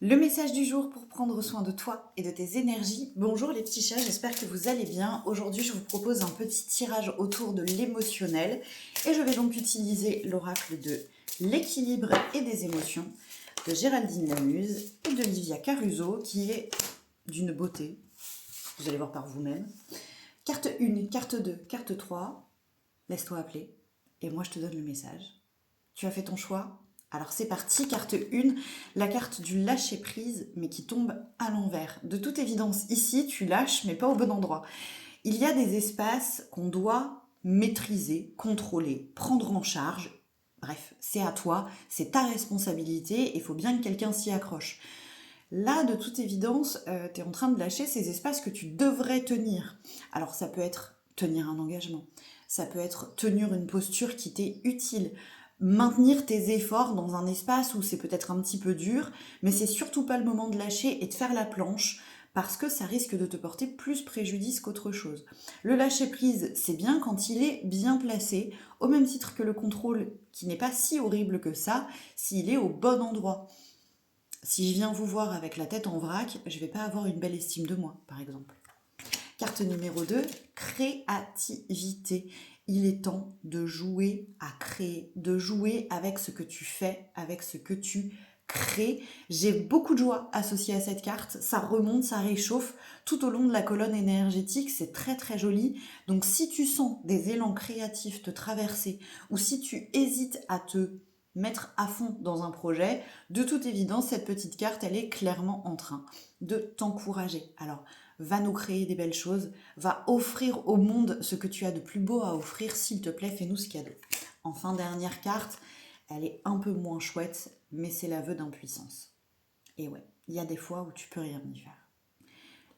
Le message du jour pour prendre soin de toi et de tes énergies. Bonjour les petits chats, j'espère que vous allez bien. Aujourd'hui, je vous propose un petit tirage autour de l'émotionnel et je vais donc utiliser l'oracle de l'équilibre et des émotions de Géraldine Lamuse et de Livia Caruso qui est d'une beauté. Vous allez voir par vous-même. Carte 1, carte 2, carte 3. Laisse-toi appeler et moi je te donne le message. Tu as fait ton choix? Alors c'est parti, carte 1, la carte du lâcher prise, mais qui tombe à l'envers. De toute évidence, ici, tu lâches, mais pas au bon endroit. Il y a des espaces qu'on doit maîtriser, contrôler, prendre en charge. Bref, c'est à toi, c'est ta responsabilité, et il faut bien que quelqu'un s'y accroche. Là, de toute évidence, tu es en train de lâcher ces espaces que tu devrais tenir. Alors ça peut être tenir un engagement, ça peut être tenir une posture qui t'est utile, maintenir tes efforts dans un espace où c'est peut-être un petit peu dur, mais c'est surtout pas le moment de lâcher et de faire la planche, parce que ça risque de te porter plus préjudice qu'autre chose. Le lâcher prise, c'est bien quand il est bien placé, au même titre que le contrôle, qui n'est pas si horrible que ça, s'il est au bon endroit. Si je viens vous voir avec la tête en vrac, je ne vais pas avoir une belle estime de moi, par exemple. Carte numéro 2, créativité. Il est temps de jouer à créer, de jouer avec ce que tu fais, avec ce que tu crées. J'ai beaucoup de joie associée à cette carte, ça remonte, ça réchauffe tout au long de la colonne énergétique, c'est très très joli. Donc si tu sens des élans créatifs te traverser ou si tu hésites à te mettre à fond dans un projet, de toute évidence, cette petite carte, elle est clairement en train de t'encourager. Alors, va nous créer des belles choses, va offrir au monde ce que tu as de plus beau à offrir, s'il te plaît, fais-nous ce cadeau. Enfin, dernière carte, elle est un peu moins chouette, mais c'est l'aveu d'impuissance. Et ouais, il y a des fois où tu peux rien y faire.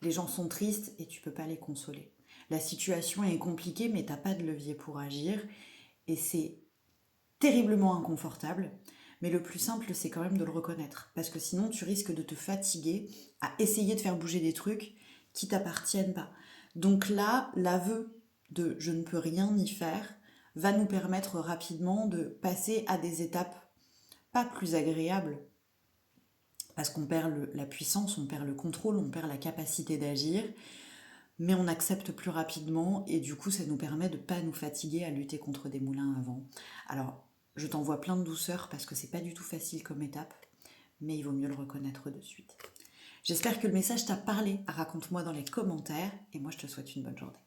Les gens sont tristes et tu peux pas les consoler. La situation est compliquée, mais t'as pas de levier pour agir, et c'est terriblement inconfortable, mais le plus simple, c'est quand même de le reconnaître, parce que sinon, tu risques de te fatiguer à essayer de faire bouger des trucs qui t'appartiennent pas. Donc là, l'aveu de je ne peux rien y faire va nous permettre rapidement de passer à des étapes pas plus agréables, parce qu'on perd la puissance, on perd le contrôle, on perd la capacité d'agir, mais on accepte plus rapidement et du coup ça nous permet de ne pas nous fatiguer à lutter contre des moulins à vent. Alors je t'envoie plein de douceur parce que c'est pas du tout facile comme étape, mais il vaut mieux le reconnaître de suite. J'espère que le message t'a parlé, raconte-moi dans les commentaires et moi je te souhaite une bonne journée.